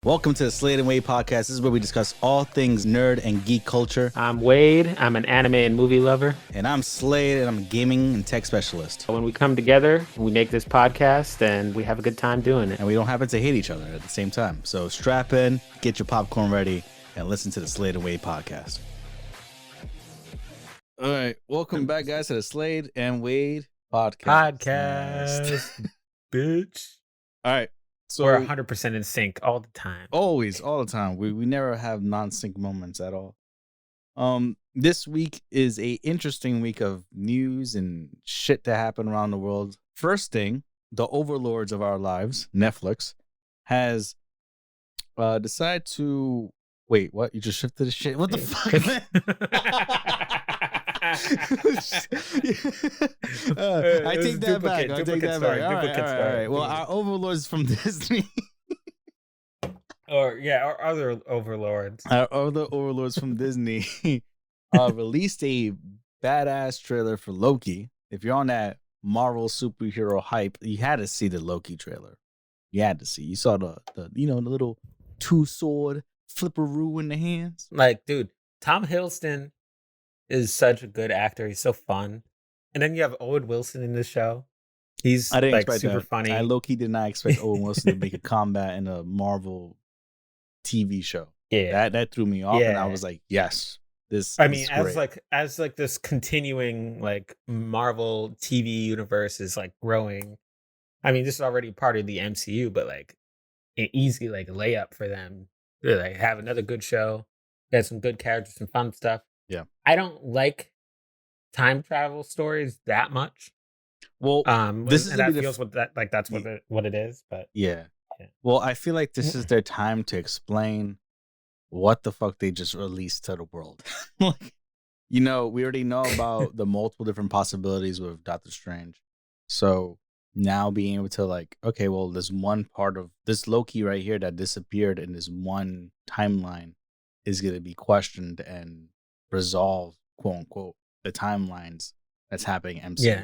Welcome to the Slade and Wade podcast. This is where we discuss all things nerd and geek culture. I'm Wade. I'm an anime and movie lover. And I'm Slade, and I'm a gaming and tech specialist. When we come together, we make this podcast, and we have a good time doing it. And we don't happen to hate each other at the same time. So strap in, get your popcorn ready, and listen to the Slade and Wade podcast. All right. Welcome back, guys, to the Slade and Wade podcast. Bitch. All right. So we're 100% in sync all the time. Always, all the time. We never have non-sync moments at all. This week is a interesting week of news and shit that happened around the world. First thing, the overlords of our lives, Netflix, has decided to wait. What? You just shifted the shit? What the fuck, man? I take that back. I take that back. All right. Well, our overlords from Disney, our other overlords, our other overlords from Disney, released a badass trailer for Loki. If you're on that Marvel superhero hype, you had to see the Loki trailer. You had to see. You saw the little two-sword flipperoo in the hands. Like, dude, Tom Hiddleston is such a good actor. He's so fun. And then you have Owen Wilson in this show. He's like super funny. I low-key did not expect Owen Wilson to make a combat in a Marvel TV show. Yeah. That threw me off, and I was like, yes. This as this continuing like Marvel TV universe is like growing. I mean, this is already part of the MCU, but like an easy like layup for them. They like have another good show. They have some good characters, some fun stuff. Yeah. I don't like time travel stories that much. Well, this is that feels that's what it is. But yeah. Well, I feel like this is their time to explain what the fuck they just released to the world. Like, we already know about the multiple different possibilities with Doctor Strange. So now being able to like, okay, well, there's one part of this Loki right here that disappeared in this one timeline is going to be questioned and resolve, quote unquote, the timelines that's happening in MCU. Yeah.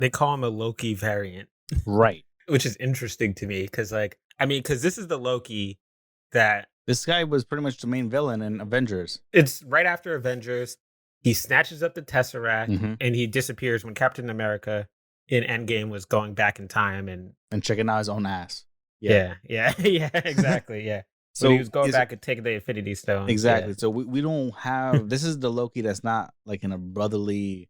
They call him a Loki variant. Right. Which is interesting to me because this is the Loki that... This guy was pretty much the main villain in Avengers. It's right after Avengers. He snatches up the Tesseract and he disappears when Captain America in Endgame was going back in time and checking out his own ass. Yeah, exactly, yeah. So he was going back and taking the Infinity Stone. Exactly. Yeah. So we don't have... This is the Loki that's not like in a brotherly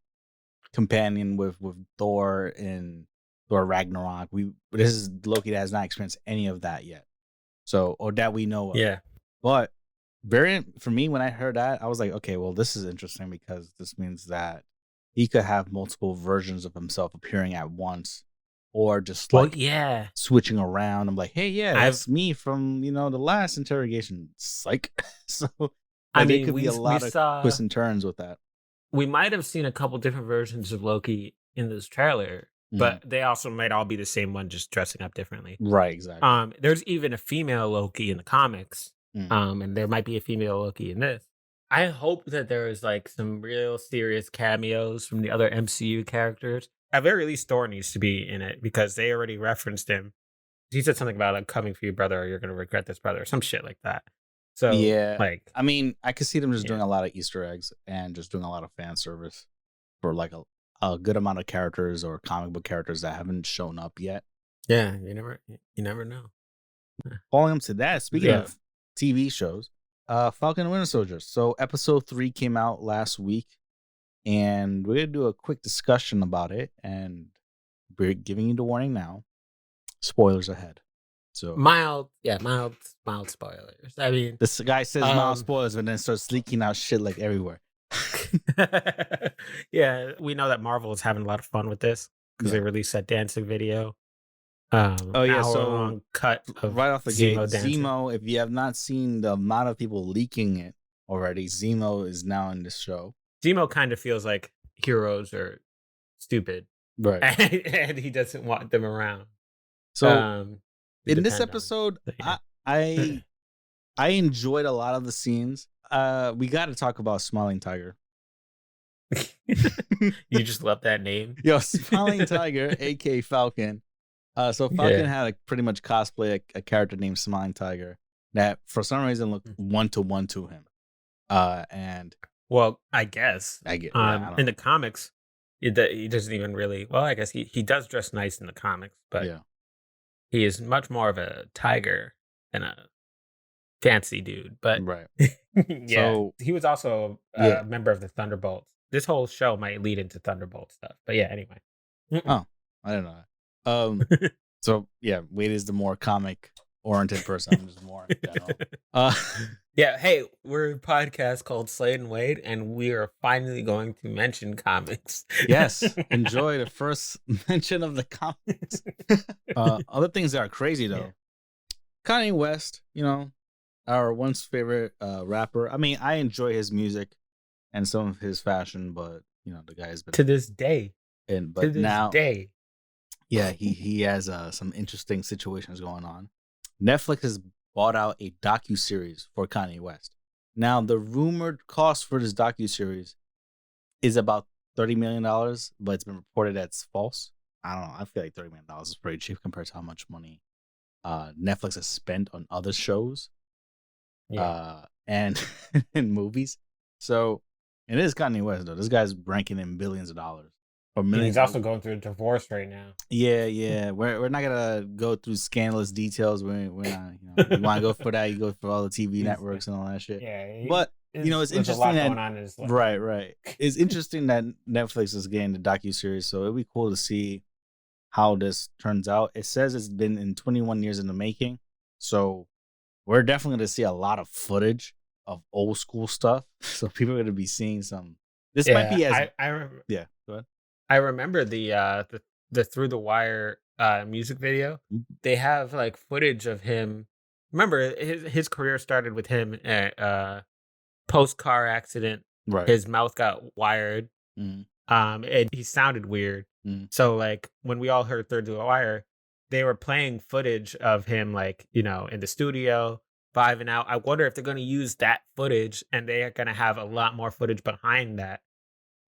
companion with Thor and Thor Ragnarok. This is Loki that has not experienced any of that yet. So, or that we know of. Yeah. But for me, when I heard that, I was like, okay, well, this is interesting because this means that he could have multiple versions of himself appearing at once. Or just switching around. I'm like, hey, that's me from the last interrogation. Psych. So there could be a lot of twists and turns with that. We might have seen a couple different versions of Loki in this trailer, but they also might all be the same one, just dressing up differently. Right, exactly. There's even a female Loki in the comics, and there might be a female Loki in this. I hope that there is like some real serious cameos from the other MCU characters. At very least, Thor needs to be in it because they already referenced him. He said something about, I'm coming for you, brother, or you're going to regret this, brother, or some shit like that. So, I mean, I could see them just doing a lot of Easter eggs and just doing a lot of fan service for like a good amount of characters or comic book characters that haven't shown up yet. Yeah, you never know. Following up to that, speaking of TV shows, Falcon and Winter Soldier. So episode 3 came out last week. And we're going to do a quick discussion about it. And we're giving you the warning now. Spoilers ahead. So mild spoilers. I mean, this guy says mild spoilers and then starts leaking out shit like everywhere. Yeah, we know that Marvel is having a lot of fun with this because they released that dancing video. So cut of right off the gate, dancing. Zemo, if you have not seen the amount of people leaking it already, Zemo is now in this show. Zemo kind of feels like heroes are stupid, right? And he doesn't want them around. So in this episode, I enjoyed a lot of the scenes. We got to talk about Smiling Tiger. You just love that name. Yo, Smiling Tiger, aka Falcon. So Falcon had pretty much cosplay a character named Smiling Tiger. that for some reason look Mhm. 1-to-1 to him. And Well, I guess I get, yeah, I don't in the know. comics, he doesn't even really. Well, I guess he does dress nice in the comics, but Yeah, he is much more of a tiger than a fancy dude. But right. yeah, So he was also yeah. a member of the Thunderbolts. This whole show might lead into Thunderbolt stuff. But yeah, anyway. Mm-mm. Oh, I don't know that. So yeah, Wade is the more comic oriented person. I'm just more general. Uh, Yeah, hey, we're a podcast called Slade and Wade, and we are finally going to mention comics. yes, enjoy the first mention of the comics. Other things that are crazy Yeah. though. Kanye West, our once favorite rapper. I mean, I enjoy his music and some of his fashion, but the guy's been To this day. in. To But this now, day. yeah, he has some interesting situations going on. Netflix has bought out a docu-series for Kanye West. Now, the rumored cost for this docu-series is about $30 million, but it's been reported that's false. I don't know. I feel like $30 million is pretty cheap compared to how much money Netflix has spent on other shows Yeah. and in movies. So it is Kanye West though. This guy's ranking in billions of dollars or And million. he's also going through a divorce right now. Yeah. We're not gonna go through scandalous details. We're not. You want to go for that? You go for all the TV He's networks and all that shit. yeah, But it's there's a interesting lot that going on in his life. right. It's interesting that Netflix is getting the docuseries. So it'd be cool to see how this turns out. It says it's been in 21 years in the making. So we're definitely going to see a lot of footage of old school stuff. So people are going to be seeing some. This might be as yeah. Go ahead. I remember the Through the Wire music video. They have like footage of him. Remember his career started with him at post car accident. Right. His mouth got wired. Mhm. And he sounded weird. Mhm. So like when we all heard Through the Wire, they were playing footage of him like, in the studio, vibing out. I wonder if they're gonna use that footage and they are gonna have a lot more footage behind that.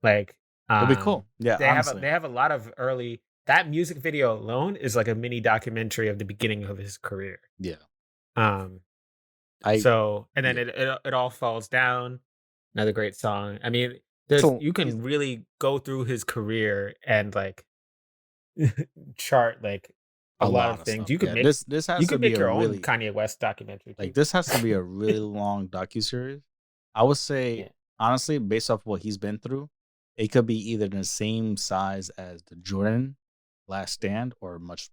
Like It'll be cool. Yeah, honestly. they have a lot of early that music video alone is like a mini documentary of the beginning of his career. Yeah. Um I so and then yeah. it all falls down. Another great song. I mean, there's So you can really go through his career and like chart like a a lot lot of of things. stuff. Yeah. This You has to could be make a your own really Kanye West documentary too. this has to be a really long docuseries. I would say Yeah. honestly, based off what he's been through, it could be either the same size as the Jordan Last Stand or much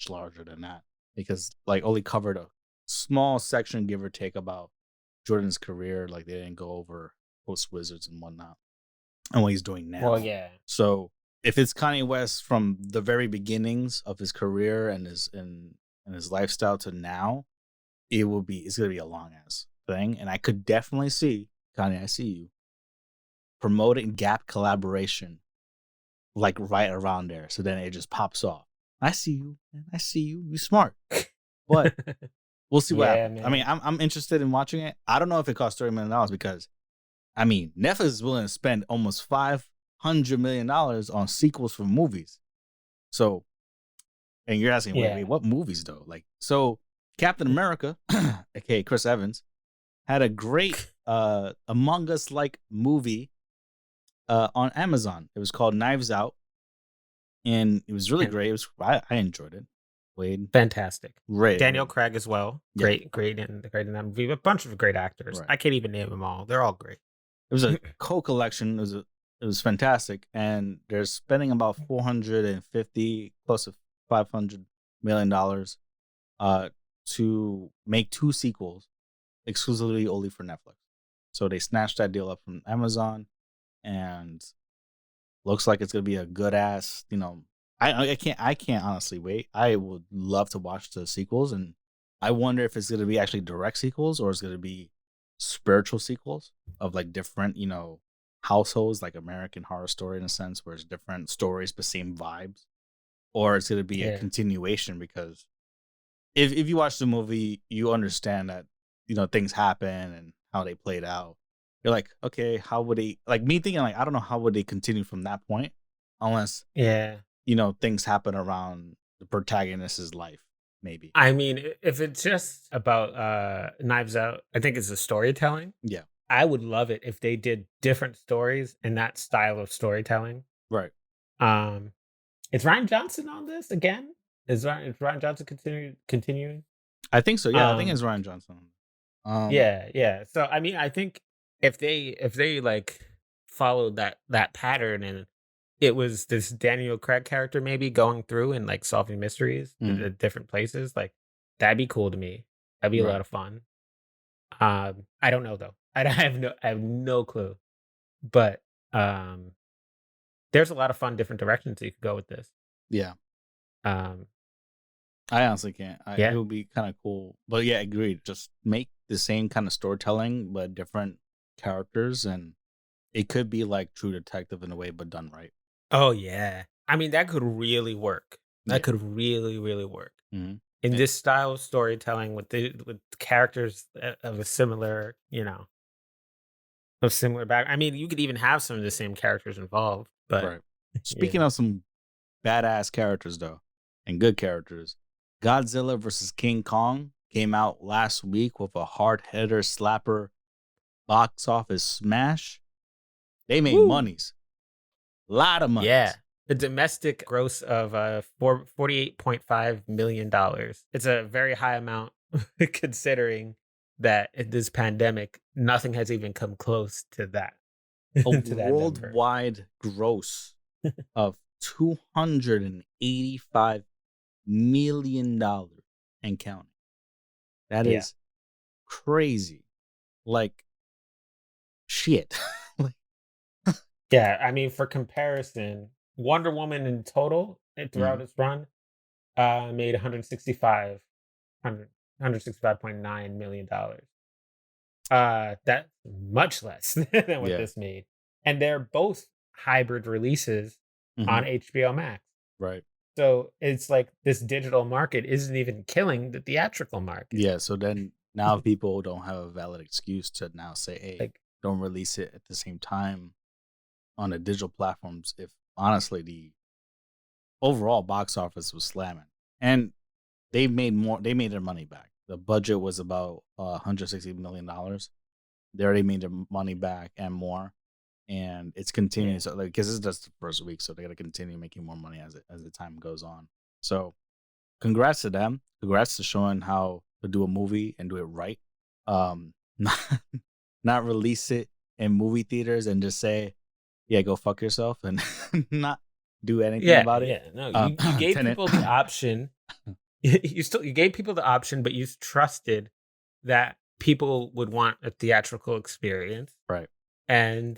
larger than that. Because like only covered a small section, give or take, about Jordan's career. Like they didn't go over post Wizards and whatnot and what he's doing now. Well, yeah. So if it's Kanye West from the very beginnings of his career and his lifestyle to now, it's gonna be a long ass thing. And I could definitely see Kanye, I see you promoting Gap collaboration like right around there. So then it just pops off. I see you, man. I see you. You smart. But we'll see what Yeah, happens. I mean, man. I'm interested in watching it. I don't know if it costs $30 million because I mean, Netflix is willing to spend almost $500 million on sequels for movies. So, and you're asking, wait, Yeah. what movies though? Like, so Captain America, aka Chris Evans, had a great Among Us like movie on Amazon. It was called Knives Out, and it was really And great. I enjoyed it. Wade, fantastic. great. Daniel Craig as well. Yeah. Great in that movie. A bunch of great actors. Right. I can't even name them all. They're all great. It was a co-collection. It was fantastic, and they're spending about 450, close to $500 million, to make 2 sequels exclusively only for Netflix. So they snatched that deal up from Amazon, and looks like it's gonna be a good ass. I can't honestly wait. I would love to watch the sequels, and I wonder if it's gonna be actually direct sequels or it's gonna be spiritual sequels of like different, households, like American Horror Story in a sense, where it's different stories but same vibes, or it's gonna be a Yeah. continuation because if you watch the movie, you understand that things happen and how they played out. You're like, okay, how would they like me thinking like I don't know how would they continue from that point unless Yeah. things happen around the protagonist's life. maybe. I mean, if it's just about Knives Out, I think it's the storytelling. Yeah. I would love it if they did different stories in that style of storytelling. Right. Um, is Ryan Johnson on this again? Is Ryan Johnson continuing? I think so. Yeah, I think Um, it's Ryan Johnson. yeah, yeah. So I mean, I think if they like followed that pattern and it was this Daniel Craig character maybe going through and like solving mysteries at different places, like that'd be cool to me. That'd be a Right. lot of fun. I don't know though. I have no clue. But there's a lot of fun different directions you could go with this. Yeah. Um, I honestly can't. It yeah. would be kind of cool. But yeah, agreed. Just make the same kind of storytelling, but different characters. And it could be like True Detective in a way, but done right. Oh yeah. I mean, that could really work. That Yeah. could really, really work. Mm-hmm. In Yeah. this style of storytelling with characters of a similar, of similar back. I mean, you could even have some of the same characters involved, but Right. Speaking yeah. of some badass characters, though, and good characters, Godzilla versus King Kong came out last week with a hard hitter slapper box office smash. They made Woo! monies. A lot of monies. Yeah. The domestic gross of $48.5 million. It's a very high amount considering that in this pandemic, nothing has even come close to that. A to that number. worldwide gross of $285 million and counting. That Yeah. is crazy. Like, shit. Like, Yeah, I mean, for comparison, Wonder Woman in total throughout its run made 165.9 million dollars. That's much less than what yeah. this made, and they're both hybrid releases on HBO Max. Right. So it's like this digital market isn't even killing the theatrical market. Yeah. So then now people don't have a valid excuse to now say, hey, Like, don't release it at the same time on the digital platforms. If honestly, the overall box office was slamming and they made their money back. The budget was about $160 million. They already made their money back and more. And it's continuing. Yeah. So like, because this is just the first week, so they got to continue making more money as the time goes on. So, congrats to them. Congrats to showing how to do a movie and do it right. Not, not release it in movie theaters and just say, "Yeah, go fuck yourself," and not do anything about it. Yeah, no, you gave Tenet. people the option. You gave people the option, but you trusted that people would want a theatrical experience. Right. And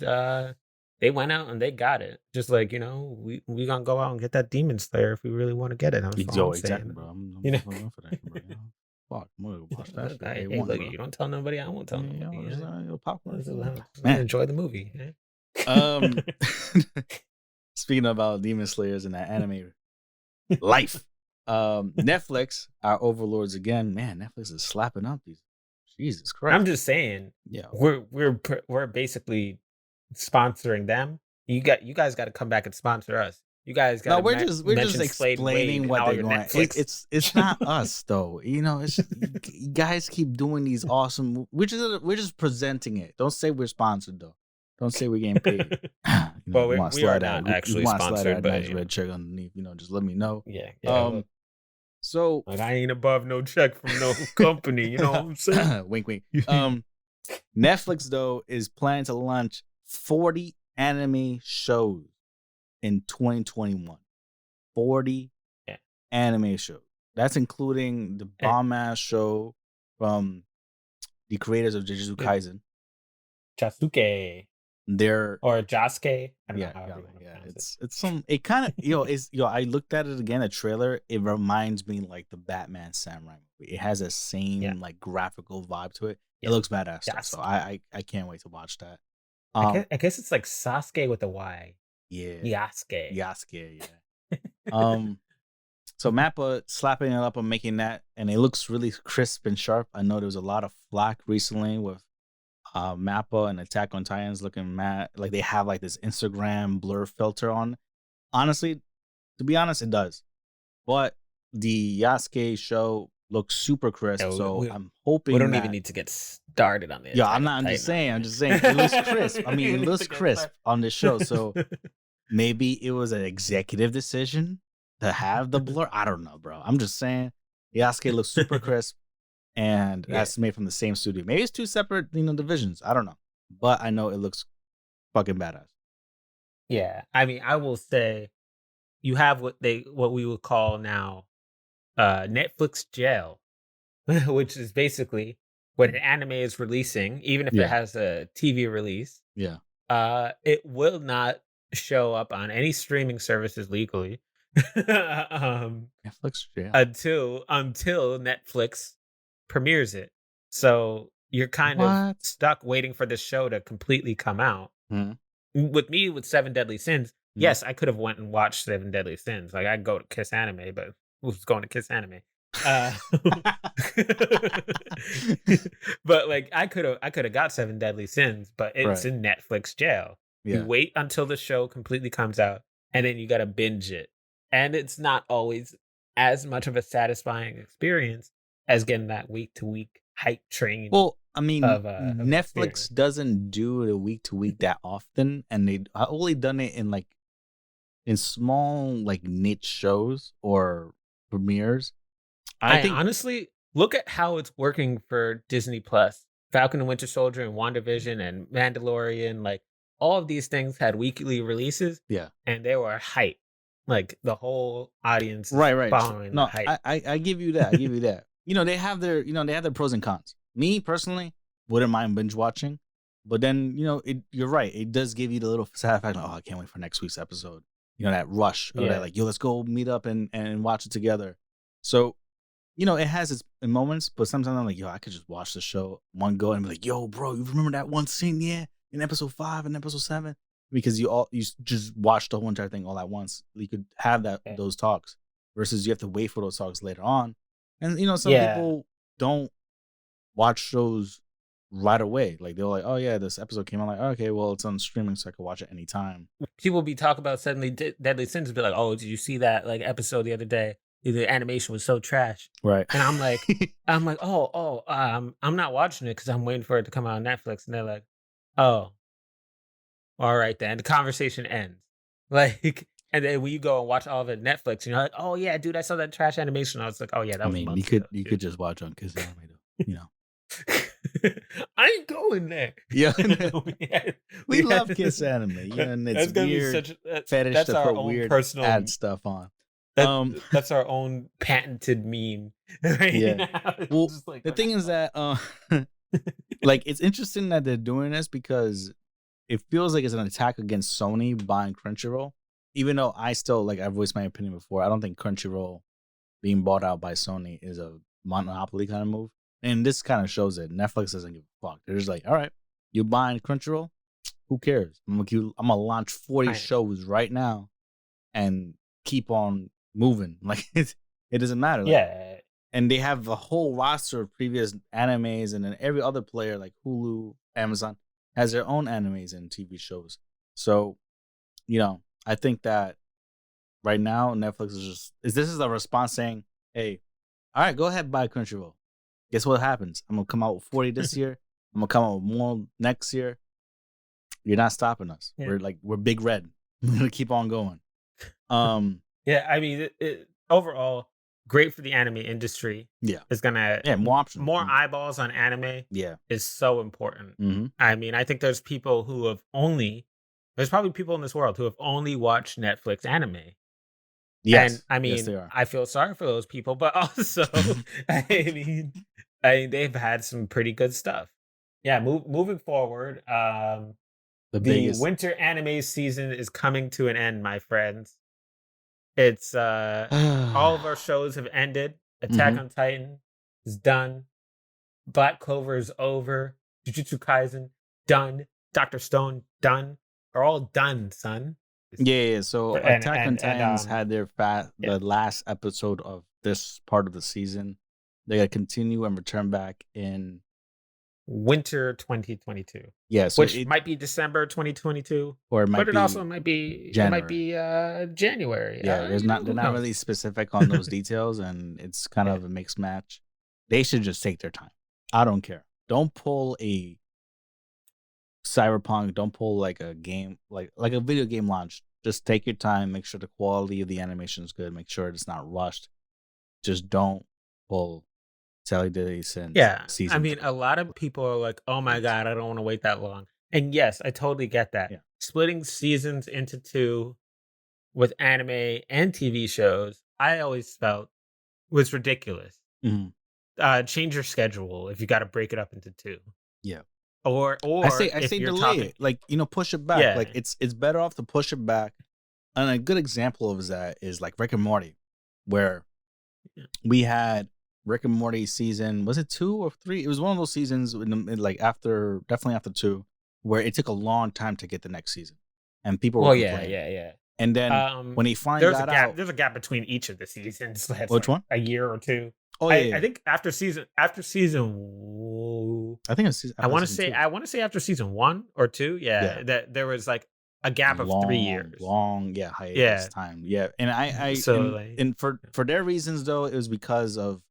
they went out and they got it. Just like, we gonna go out and get that Demon Slayer if we really want to get it. That's all I'm Exactly, saying. bro. I'm You know? fucking for that, bro. Fuck, I'm gonna watch that shit. Hey, Day one, look, bro. you don't tell nobody. I won't tell nobody. Popcorn. Man, enjoy the movie. Speaking about Demon Slayers and that anime life, Netflix, our overlords again. Man, Netflix is slapping up these. Jesus Christ! I'm just saying. Yeah, we're basically sponsoring them. You guys got to come back and sponsor us. You guys got. No, we're just explaining what they're going. It's not us though. It's you guys keep doing these awesome. We're just presenting it. Don't say we're sponsored though. Don't say we're getting paid. Well, we are not actually sponsored, but nice red check underneath. Just let me know. Yeah. So like, I ain't above no check from no company. You know what I'm saying? Wink, wink. Netflix though is planning to launch 40 anime shows in 2021. 40 anime shows. That's including the bomb ass show from the creators of Jujutsu Kaisen. Jasuke. Or Jasuke. I don't know how it's some. It kind of I looked at it again. A trailer. It reminds me like the Batman Samurai movie. It has a same like graphical vibe to it. It looks badass. So I can't wait to watch that. I guess it's like Sasuke with a Y. Yeah. Yasuke. Yeah. So Mappa slapping it up and making that, and it looks really crisp and sharp. I know there was a lot of flack recently with Mappa and Attack on Titans looking mad. Like they have like this Instagram blur filter on. Honestly, to be honest, it does. But the Yasuke show looks super crisp, Yeah, so I'm we hoping don't even that. need to get started on the Yeah, Attack on I'm just Titan saying. I'm argument. just saying. It looks crisp. I We mean, don't it need to looks get crisp on this show. So maybe it was an executive decision to have the blur. I don't know, bro. I'm just saying. Yasuke looks super started. crisp, and Yeah. that's made from the same studio. Maybe it's two separate, divisions. I don't know, but I know it looks fucking badass. Yeah. I mean, I will say you have what we would call now Netflix jail, which is basically when an anime is releasing, even if it Yeah, has a TV release, yeah. it will not show up on any streaming services legally Netflix jail. until Netflix premieres it. So you're kind of What? stuck waiting for the show to completely come out. Hmm. With me, with Seven Deadly Sins, Hmm. yes, I could have went and watched Seven Deadly Sins. Like I'd go to Kiss Anime, but who's going to Kiss Anime? But like I could have got Seven Deadly Sins, but it's Right. in Netflix jail. You Yeah. wait until the show completely comes out, and then you gotta binge it. And it's not always as much of a satisfying experience as getting that week to week hype train Well, I mean, of Netflix experience. doesn't do the week to week that often, and they only done it in small niche shows or premieres. I I think honestly look at how it's working for Disney Plus. Falcon and Winter Soldier and WandaVision and Mandalorian, like all of these things had weekly releases yeah. and they were hype. Like the whole audience is Right. following the No, hype. I give you that. I give you that. They have their pros and cons. Me personally wouldn't mind binge watching, but then you're right. It does give you the little satisfaction. Oh, I can't wait for next week's episode. That rush or that Yeah. let's go meet up and watch it together. So it has its moments, but sometimes I'm like, I could just watch the show one go and be like, yo, bro, you remember that one scene, in episode 5 and episode 7? Because you just watch the whole entire thing all at once. You could have Yeah. those talks versus you have to wait for those talks later on. And some Yeah. people don't watch shows right away. Like they're like, oh yeah, this episode came out. Like, okay, well it's on streaming, so I can watch it anytime. People be talking about suddenly Deadly Sins, be like, oh, did you see that episode the other day? The animation was so trash. Right. And I'm like, I'm not watching it because I'm waiting for it to come out on Netflix. And they're like, oh, all right then. The conversation ends. And then when you go and watch all of it on Netflix, you're like, oh yeah, dude, I saw that trash animation. I was like, oh yeah, that was months ago. You could just watch on Kiss Anime though. I ain't going there. Yeah. Yeah. We love Kiss Anime. And it's weird fetish that's to our put own weird personal ad stuff on. That's our own patented meme. Right Yeah. now. Well, Just like, the thing is that it's interesting that they're doing this because it feels like it's an attack against Sony buying Crunchyroll. Even though I still I've voiced my opinion before, I don't think Crunchyroll being bought out by Sony is a monopoly kind of move. And this kind of shows it. Netflix doesn't give a fuck. They're just like, all right, you're buying Crunchyroll? Who cares? I'm gonna launch 40 shows right now and keep on moving. It doesn't matter. yeah. And they have a whole roster of previous animes, and then every other player like Hulu, Amazon has their own animes and TV shows. So, I think that right now Netflix this is a response saying, hey, all right, go ahead, buy Crunchyroll. Guess what happens? I'm gonna come out with 40 this year. I'm gonna come out with more next year. You're not stopping us. Yeah. We're Big Red. We're gonna keep on going. Yeah, I mean, overall, great for the anime industry. Yeah, it's gonna more options, more eyeballs on anime. Yeah, is so important. Mm-hmm. I mean, I think there's people who have there's probably people in this world who have only watched Netflix anime. Yes, and I mean, yes, they are. I feel sorry for those people, but also, I mean, they've had some pretty good stuff. Yeah, moving forward, the winter anime season is coming to an end, my friends. It's all of our shows have ended. Attack on Titan is done. Black Clover is over. Jujutsu Kaisen done. Dr. Stone done. They're all done, son. Yeah. So Attack on Titans had their the last episode of this part of the season. They got to continue and return back in winter 2022, Yeah, so which might be December 2022, or it might but it be also might be January. Yeah, they're not Who knows? really specific on those details, and it's kind Yeah. of a mixed match. They should just take their time. I don't care. Don't pull a Cyberpunk. Don't pull like a game, like a video game launch. Just take your time. Make sure the quality of the animation is good. Make sure it's not rushed. Just don't pull Sally Dilly since Yeah, I season mean, a lot of people are like, "Oh my god, I don't want to wait that long." And yes, I totally get that. Yeah. Splitting seasons into two with anime and TV shows, I always felt was ridiculous. Mhm. Change your schedule if you got to break it up into two, Yeah. or I if say you're delay talking, it. Like, push it back. yeah, Like it's better off to push it back. And a good example of that is like Rick and Morty, where Yeah. we had Rick and Morty season, was it 2 or 3? It was one of those seasons like definitely after 2, where it took a long time to get the next season. And people were well, yeah, complaining. yeah. And then when he finally There's a got gap. out, There's a gap between each of the seasons. That's which like one? a year or two. Oh I, yeah, I think after season I think it's I want to say after season 1 or 2, Yeah. that there was like a gap of 3 years. long, hiatus Yeah. time. Yeah, and I So, and, like, and for their reasons though, it was because of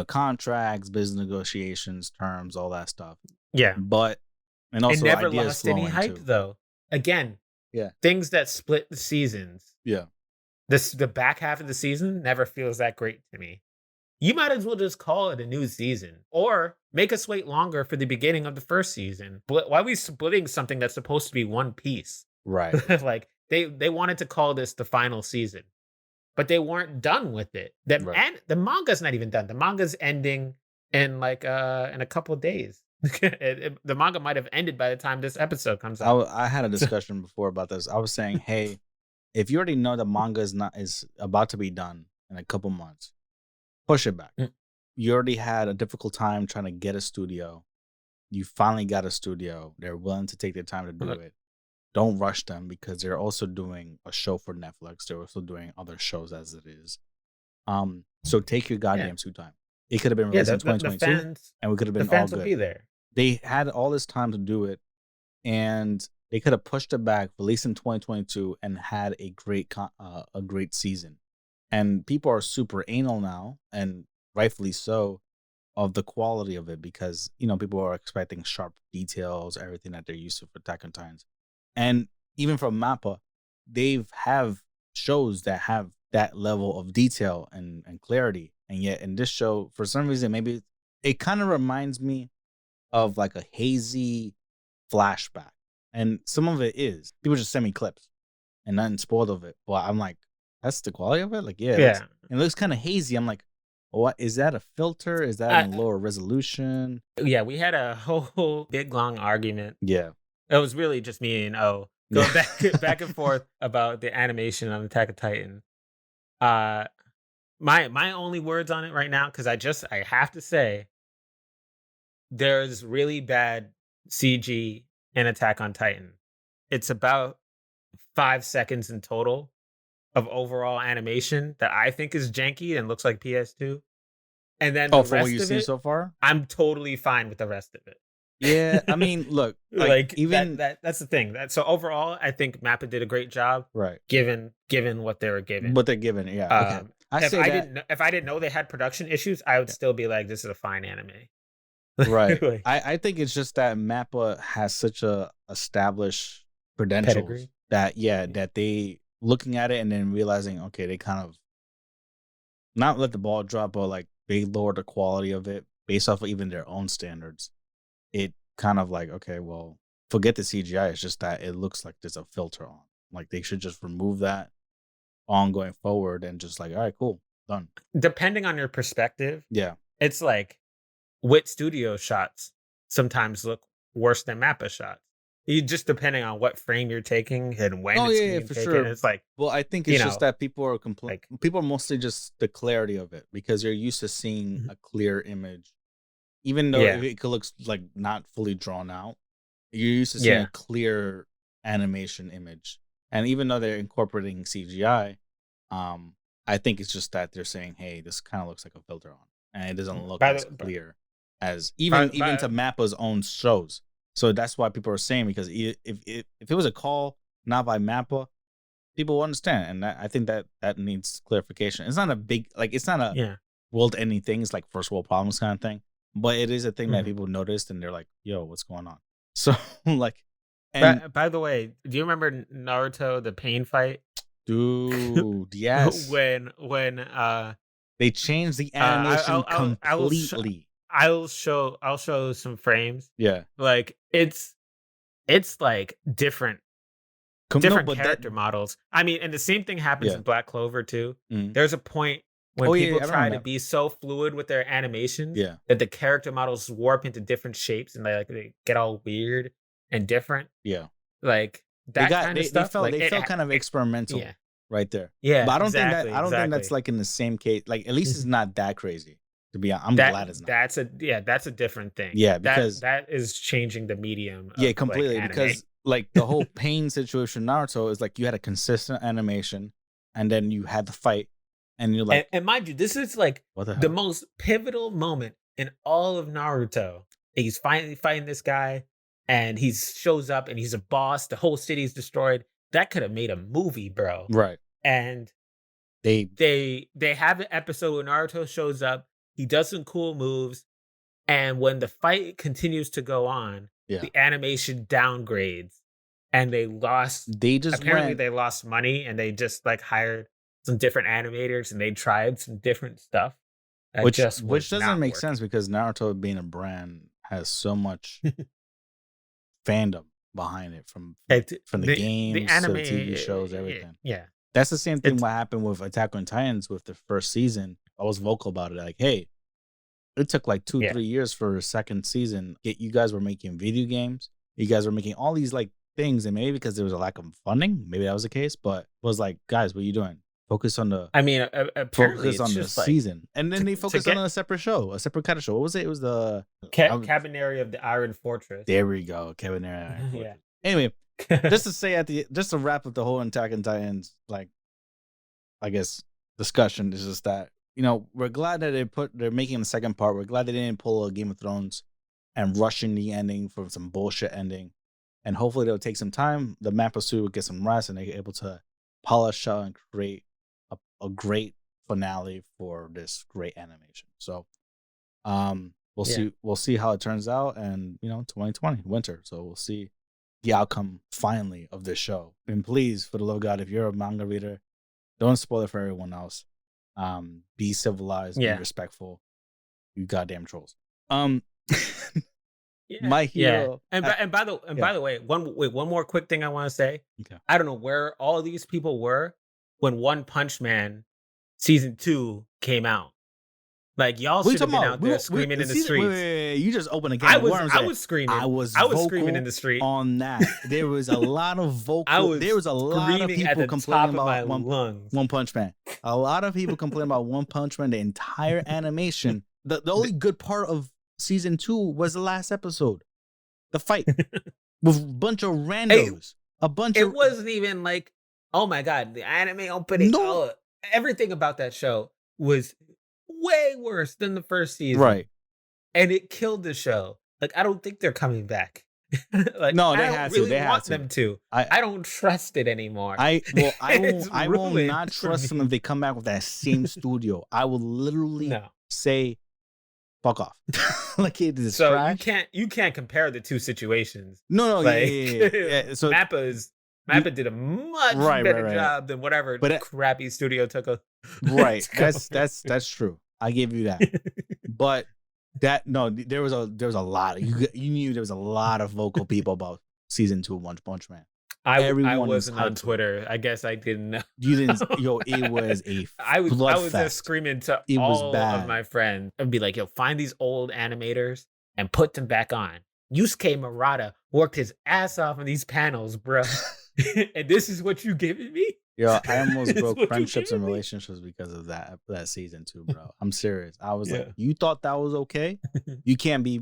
contracts, business negotiations, terms, all that stuff. yeah. But and It also never ideas lost any flowing hype too. though. Again, Yeah. things that split the seasons. Yeah. The back half of the season never feels that great to me. You might as well just call it a new season or make us wait longer for the beginning of the first season. But why are we splitting something that's supposed to be one piece? Right. Like they wanted to call this the final season, but they weren't done with it. Right. And the manga's not even done. The manga's ending in like in a couple of days. The manga might have ended by the time this episode comes out. I had a discussion before about this. I was saying, hey, if you already know the manga is about to be done in a couple months, push it back. You already had a difficult time trying to get a studio. You finally got a studio. They're willing to take their time to do it. Don't rush them because they're also doing a show for Netflix. They're also doing other shows as it is. So take your goddamn sweet time. It could have been released in 2022, and we could have been all good. Will be there. They had all this time to do it, and they could have pushed it back, released in 2022, and had a great season. And people are super anal now, and rightfully so, of the quality of it because people are expecting sharp details, everything that they're used to for Attack on Titans. And even from Mappa, they have shows that have that level of detail and clarity. And yet in this show, for some reason, maybe it kind of reminds me of like a hazy flashback. And some of it is. People just send me clips and nothing spoiled of it. But I'm like, that's the quality of it? Like, yeah. It looks kind of hazy. I'm like, what is that, a filter? Is that in lower resolution? Yeah, we had a whole big long argument. Yeah. It was really just me and going back and forth about the animation on Attack of Titan. My only words on it right now, because I have to say, there's really bad CG in Attack on Titan. It's about 5 seconds in total of overall animation that I think is janky and looks like PS2. And then from what you've seen so far, I'm totally fine with the rest of it. Yeah, I mean, look, like even that's the thing. So overall, I think Mappa did a great job, right? Given what they were given, what they're given, yeah. Okay, if I didn't know they had production issues, I would still be like, this is a fine anime. Right. I think it's just that Mappa has such a established credentials pedigree. that they looking at it and then realizing, okay, they kind of not let the ball drop, but like they lower the quality of it based off of even their own standards. It kind of like, okay, well, forget the CGI. It's just that it looks like there's a filter on. Like they should just remove that going forward and just like, all right, cool, done. Depending on your perspective, yeah, it's like Wit Studio shots sometimes look worse than Mappa shots. You just depending on what frame you're taking and when it's being for taken. sure. It's like, well, I think it's just that people are people are mostly just the clarity of it because you're used to seeing a clear image, even though it looks like not fully drawn out. You're used to seeing a clear animation image, and even though they're incorporating CGI, I think it's just that they're saying, "Hey, this kind of looks like a filter on, and it doesn't look as clear." as even But to Mappa's own shows. So that's why people are saying, because if it was a call not by Mappa, people will understand, and I think that needs clarification. It's not a big it's not a world-ending thing. It's like first world problems kind of thing, but it is a thing that people noticed, and they're like, "Yo, what's going on?" So like, and by the way, do you remember Naruto the pain fight? Dude, yes. when they changed the animation completely. I'll show some frames. Yeah, like it's like different character models. I mean, and the same thing happens in Black Clover too. There's a point when people try to be so fluid with their animations that the character models warp into different shapes and they get all weird and different. Yeah, like that kind of stuff. They felt kind of experimental. Right there. Yeah, but I don't think that's like in the same case. Like at least it's not that crazy. To be honest, I'm glad it's not. That's a different thing. Yeah, because that is changing the medium. Completely. Like, because like the whole pain situation in Naruto is like you had a consistent animation, and then you had the fight, and you're like, and mind you, this is like the most pivotal moment in all of Naruto. He's finally fighting this guy, and he shows up, and he's a boss. The whole city's destroyed. That could have made a movie, bro. Right. And they have an episode where Naruto shows up. He does some cool moves, and when the fight continues to go on, the animation downgrades, and they lost. They lost money, and they just like hired some different animators, and they tried some different stuff. Which doesn't make sense because Naruto being a brand has so much fandom behind it from the games, the anime, to TV shows, everything. Yeah, that's the same thing. What happened with Attack on Titans with the first season? I was vocal about it. Like, hey, it took like 2-3 years for the second season. You guys were making video games. You guys were making all these like things, and maybe because there was a lack of funding, maybe that was the case. But it was like, guys, what are you doing? Focus on the. I mean, focus on the season, and then they focused on a separate show, a separate kind of show. What was it? It was the Cabaneri of the Iron Fortress. There we go, Cabaneri. Yeah. Anyway, just to wrap up the whole Attack on Titans, like, I guess discussion is just that we're glad that they're making the second part. We're glad they didn't pull a Game of Thrones and rushing the ending for some bullshit ending, and hopefully they'll take some time. The Mappa suit will get some rest, and they're able to polish out and create a great finale for this great animation. So, we'll see how it turns out, and 2020 winter. So we'll see the outcome finally of this show. And please, for the love of God, if you're a manga reader, don't spoil it for everyone else. Be civilized, be respectful. You goddamn trolls. My hero. And by the way, one more quick thing I want to say. Okay. I don't know where all these people were when One Punch Man season 2 came out. Like, y'all should have been out there screaming in the streets. Wait, you just opened a can of worms. I was screaming. I was screaming in the street on that. There was a lot of vocal. There was a lot of people complaining about One Punch Man. A lot of people complaining about One Punch Man. The entire animation. The only good part of season 2 was the last episode, the fight with a bunch of randos. It wasn't even like, oh my god, the anime opening. No. Everything about that show was way worse than the first season. Right. And it killed the show. Like, I don't think they're coming back. Like, no, they have to. They want them to. I don't trust it anymore. I will not trust them if they come back with that same studio. I will literally say, fuck off. Like, it is trash. You can't compare the two situations. No, like, yeah. So Mappa did a much better job than whatever crappy studio took a. Right. That's true. I give you that. But there was a lot. You knew there was a lot of vocal people about season 2 of One Punch Man. I wasn't on Twitter. I guess I didn't know. You didn't. Yo, it was a. I was just screaming to all of my friends. I'd be like, yo, find these old animators and put them back on. Yusuke Murata worked his ass off on these panels, bro. And this is what you giving me? Yo, I almost broke friendships and relationships because of that season 2, bro. I'm serious. I was like, you thought that was okay? You can't be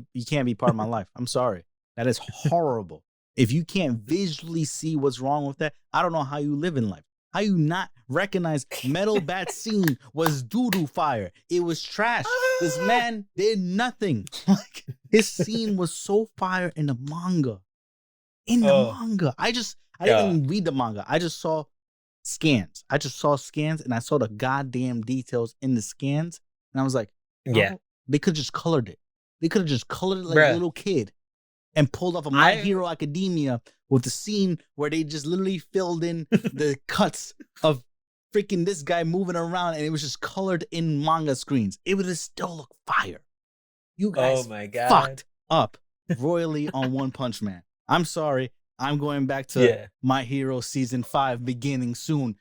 part of my life. I'm sorry. That is horrible. If you can't visually see what's wrong with that, I don't know how you live in life. How you not recognize Metal Bat Scene was doo-doo fire? It was trash. This man did nothing. Like his scene was so fire in the manga. I didn't even read the manga. I just saw scans. And I saw the goddamn details in the scans. And I was like, Yeah. they could have just colored it. They could have just colored it like a little kid and pulled off a My Hero Academia with the scene where they just literally filled in the cuts of freaking this guy moving around, and it was just colored in manga screens. It would have still looked fire. You guys fucked up royally on One Punch Man. I'm sorry. I'm going back to My Hero Season 5 beginning soon.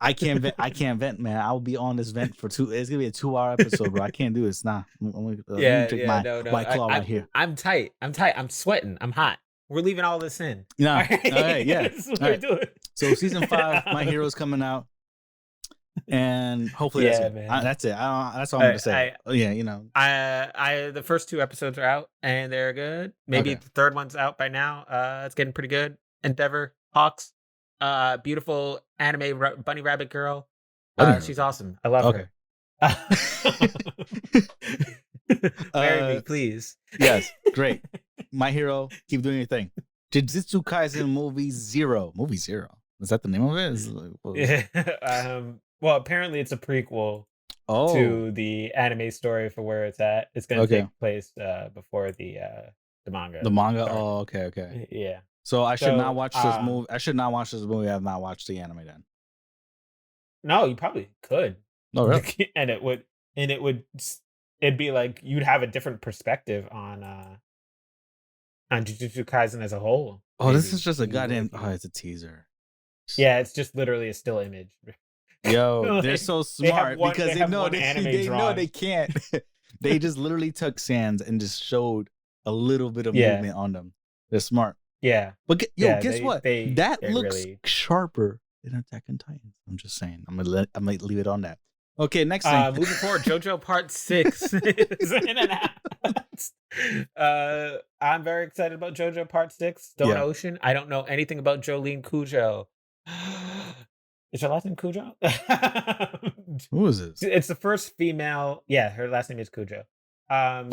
I can't vent, man. I will be on this vent for it's gonna be a 2-hour episode, bro. I can't do this. Nah. I'm gonna drink my White Claw right here. I'm tight. I'm sweating. I'm hot. We're leaving all this in. All right, yeah. This is what we're doing. So Season 5, My Hero's coming out. And hopefully that's it. Man. That's it. That's all I'm gonna say. The first 2 episodes are out and they're good. Maybe the third one's out by now. It's getting pretty good. Endeavor Hawks, beautiful anime bunny rabbit girl. She's awesome. I love her. Marry me, please. Yes, great. My Hero, keep doing your thing. Jujutsu Kaisen Movie Zero. Is that the name of it? Well, apparently it's a prequel to the anime story for where it's at. It's going to take place before the manga. The manga? Oh, okay. Yeah. So I should not watch this movie. I should not watch this movie. I have not watched the anime then. No, you probably could. Oh, really? It'd be like you'd have a different perspective on Jujutsu Kaisen as a whole. Oh, this is just a goddamn. Oh, it's a teaser. Yeah, it's just literally a still image. Yo, they're so smart because they know they can't. They just literally took sands and just showed a little bit of movement on them. They're smart. Yeah. But guess what? That looks really sharper than Attack on Titan. I'm just saying. I might leave it on that. Okay, next thing. Moving forward, JoJo Part 6 is announced. I'm very excited about JoJo Part 6, Stone Ocean. I don't know anything about Jolene Cujo. Is her last name Cujo? Who is this? It's the first female. Yeah, her last name is Cujo.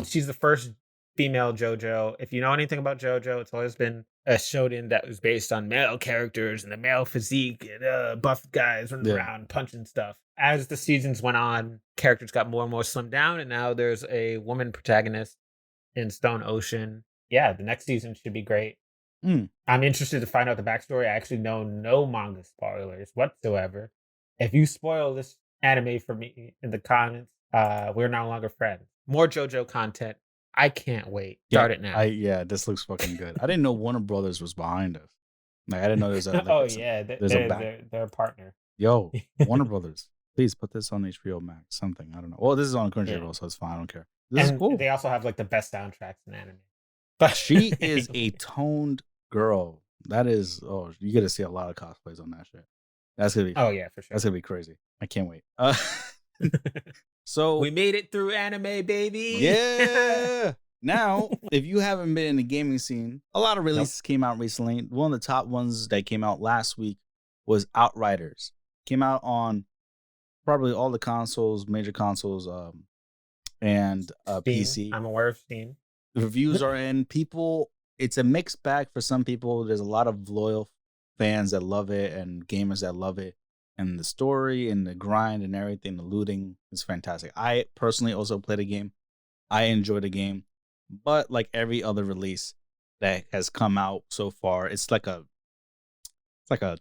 She's the first female JoJo. If you know anything about JoJo, it's always been a shonen that was based on male characters and the male physique and buff guys running around punching stuff. As the seasons went on, characters got more and more slimmed down, and now there's a woman protagonist in Stone Ocean. Yeah, the next season should be great. I'm interested to find out the backstory. I actually know no manga spoilers whatsoever. If you spoil this anime for me in the comments, we're no longer friends. More JoJo content. I can't wait. Start it now. This looks fucking good. I didn't know Warner Brothers was behind us. Like I didn't know there's a. They're a partner. Yo, Warner Brothers, please put this on HBO Max. Something I don't know. Well, this is on Crunchyroll, so it's fine. I don't care. This is cool. They also have like the best soundtracks in anime. But she is a toned girl. That is. Oh, you get to see a lot of cosplays on that shit. That's gonna be. Oh yeah, for sure. That's gonna be crazy. I can't wait. So we made it through anime, baby. Yeah. Now, if you haven't been in the gaming scene, a lot of releases came out recently. One of the top ones that came out last week was Outriders. Came out on probably all the consoles, major consoles, and PC. I'm aware of Steam. The reviews are in. It's a mixed bag for some people. There's a lot of loyal fans that love it and gamers that love it. And the story and the grind and everything, the looting is fantastic. I personally also played the game. I enjoy the game. But like every other release that has come out so far, it's like a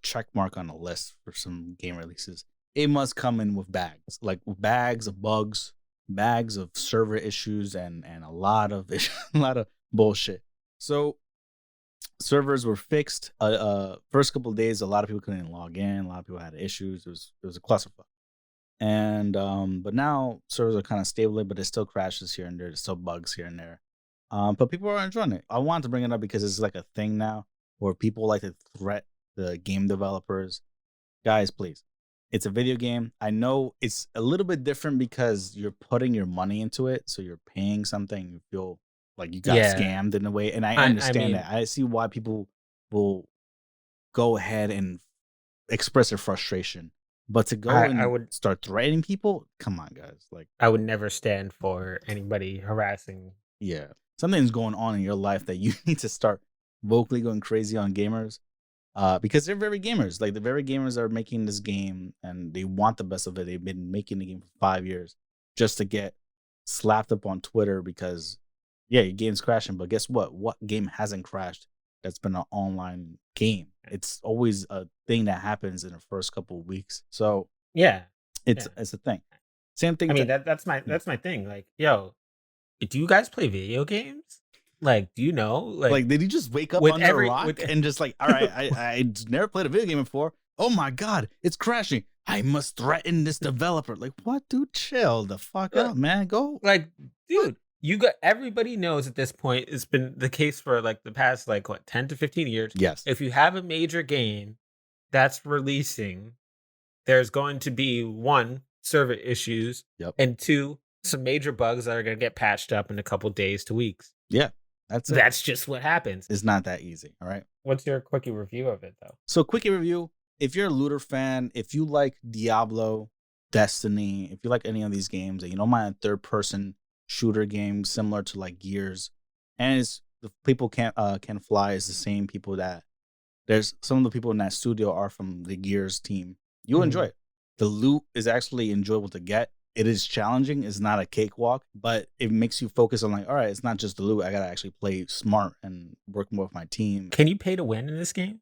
check mark on the list for some game releases. It must come in with bags. Like bags of bugs, bags of server issues, and a lot of bullshit. So servers were fixed. First couple of days, a lot of people couldn't log in. A lot of people had issues. It was a clusterfuck. And but now servers are kind of stable, but there's still crashes here and there. There's still bugs here and there. But people are enjoying it. I wanted to bring it up because it's like a thing now where people like to threat the game developers. Guys, please. It's a video game. I know it's a little bit different because you're putting your money into it, so you're paying something. You feel like you got scammed in a way, and I understand that. I see why people will go ahead and express their frustration But to go I and would start threatening people, come on, guys. Like, I would never stand for anybody harassing. yeah, something's going on in your life that you need to start vocally going crazy on gamers. Because they're very gamers. Like the very gamers are making this game and they want the best of it. They've been making the game for 5 years just to get slapped up on Twitter because, yeah, your game's crashing. But guess what? What game hasn't crashed that's been an online game? It's always a thing that happens in the first couple of weeks. So Yeah. it's Yeah. a thing. Same thing. I mean that's my thing. Like, yo, do you guys play video games? Like, do you know? Like, did you just wake up with under a every rock with and just like, all right, I never played a video game before. Oh my god, it's crashing. I must threaten this developer. Like, what, dude? Chill the fuck out, man. Go. like, dude, you got everybody knows at this point. It's been the case for like the past like what 10 to 15 years. Yes. If you have a major game that's releasing, there's going to be one, server issues, Yep. and two, some major bugs that are going to get patched up in a couple days to weeks. Yeah. That's it. That's just what happens. It's not that easy. All right. What's your quickie review of it, though? So, quickie review. If you're a looter fan, if you like Diablo, Destiny, if you like any of these games, and you don't mind a third-person shooter game similar to like Gears, and it's the people can fly is the same people that there's some of the people in that studio are from the Gears team. You'll enjoy it. The loot is actually enjoyable to get. It is challenging. It's not a cakewalk, but it makes you focus on like, all right, it's not just the loot. I gotta actually play smart and work more with my team. Can you pay to win in this game?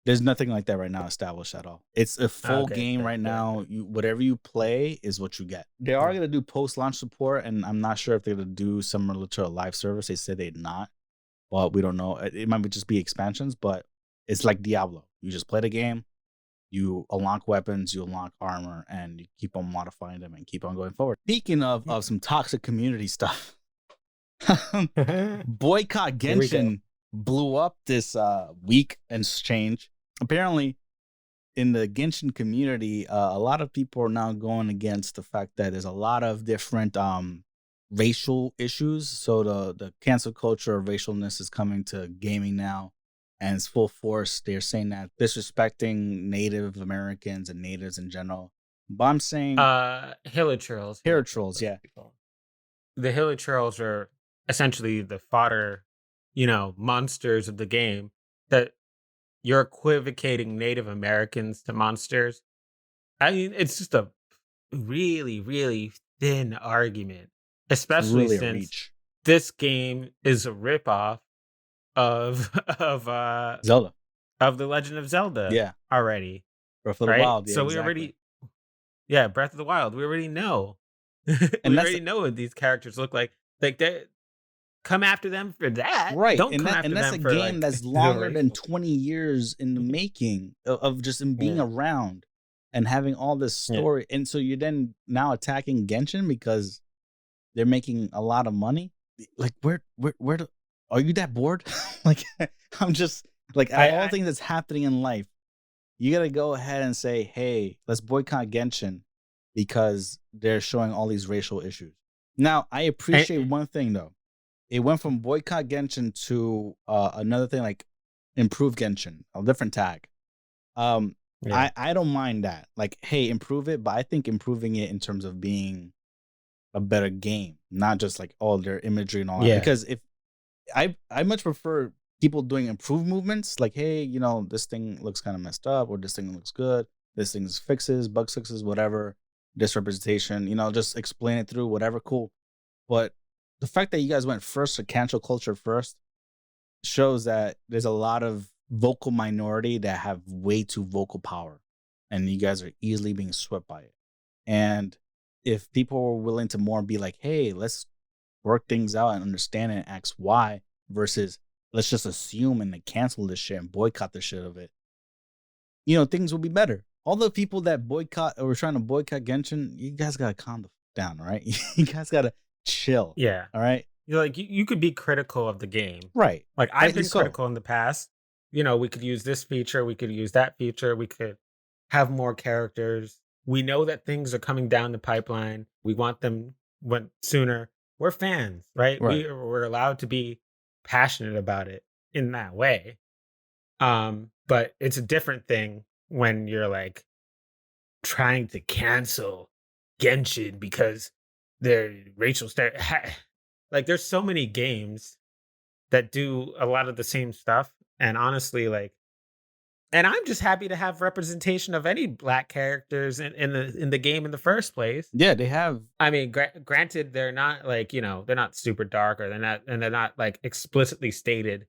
There's nothing like that right now established at all. It's a full game right now. You whatever you play is what you get. They are gonna do post-launch support, and I'm not sure if they're gonna do similar to a live service. They said they'd not, but we don't know. It might just be expansions, but it's like Diablo. You just play the game. You unlock weapons, you unlock armor, and you keep on modifying them and keep on going forward. Speaking of some toxic community stuff, Boycott Genshin blew up this week and change. Apparently, in the Genshin community, a lot of people are now going against the fact that there's a lot of different racial issues. So the cancel culture of racialness is coming to gaming now. And it's full force. They're saying that disrespecting Native Americans and natives in general. But I'm saying Hilichurls. Hilichurls, yeah. The Hilichurls are essentially the fodder, monsters of the game. That you're equivocating Native Americans to monsters. I mean, it's just a really, really thin argument, especially really since this game is a ripoff of Zelda, of the Legend of Zelda, already. Breath of the Wild, so we already, Breath of the Wild. We already know, and we already know what these characters look like. Like they come after them for that, right? Don't and come after that's them a for, game that's longer than 20 years in the making of just being around and having all this story. And so you're then now attacking Genshin because they're making a lot of money. Like where are you that bored? Like, I'm just like, all things that's happening in life, you got to go ahead and say, hey, let's boycott Genshin because they're showing all these racial issues. Now, I appreciate one thing, though. It went from boycott Genshin to another thing like improve Genshin, a different tag. I don't mind that. Like, hey, improve it, but I think improving it in terms of being a better game, not just like, their imagery and all that. Because if I much prefer people doing improved movements, like, hey, this thing looks kind of messed up, or this thing looks good, this thing's fixes, bug fixes, whatever, this representation, just explain it through, whatever, cool. But the fact that you guys went first to cancel culture first shows that there's a lot of vocal minority that have way too vocal power, and you guys are easily being swept by it. And if people were willing to more be like, hey, let's work things out and understand and ask why versus let's just assume and then cancel this shit and boycott the shit of it, things will be better. All the people that boycott or were trying to boycott Genshin, you guys gotta calm down, all right? You guys gotta chill. Yeah. All right. You're like, you could be critical of the game. Right. Like I've been critical in the past. We could use this feature, we could use that feature, we could have more characters. We know that things are coming down the pipeline. We want them sooner. We're fans, right? We're allowed to be passionate about it in that way. But it's a different thing when you're like, trying to cancel Genshin because they're racial like there's so many games that do a lot of the same stuff, and honestly, like, and I'm just happy to have representation of any black characters in the game in the first place. Yeah, they have. I mean, granted, they're not like, they're not super dark, or they're not like explicitly stated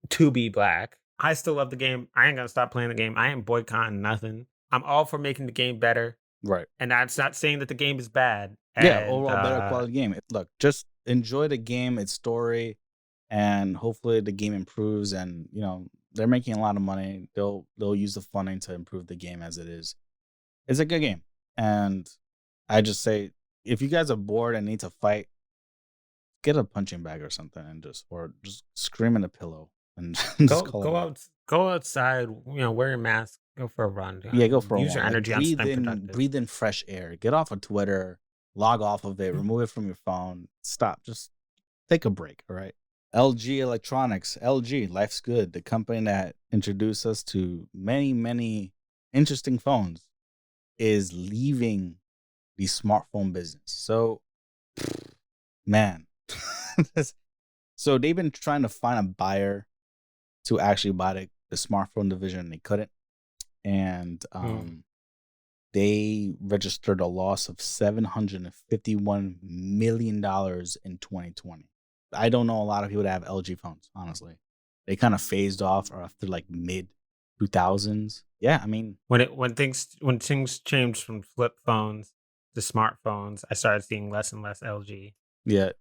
to be black. I still love the game. I ain't gonna stop playing the game. I ain't boycotting nothing. I'm all for making the game better, Right. and that's not saying that the game is bad. Yeah, And overall better quality game. Look, just enjoy the game, its story, and hopefully the game improves. And they're making a lot of money. They'll use the funding to improve the game as it is. It's a good game, and I just say if you guys are bored and need to fight, get a punching bag or something, and just scream in a pillow and just call it out. go outside. Wear your mask. Go for a run. Yeah, go for a Use your walk. Like, energy on something productive. breathe in fresh air. Get off of Twitter. Log off of it. Remove it from your phone. Stop. Just take a break. All right. LG Electronics. LG. Life's good. The company that introduced us to many, many interesting phones is leaving the smartphone business. So, man. So they've been trying to find a buyer to actually buy the smartphone division, and they couldn't. And they registered a loss of $751 million in 2020. I don't know a lot of people that have LG phones, honestly. They kind of phased off after like mid 2000s. Yeah, I mean, when things changed from flip phones to smartphones, I started seeing less and less LG. Yeah,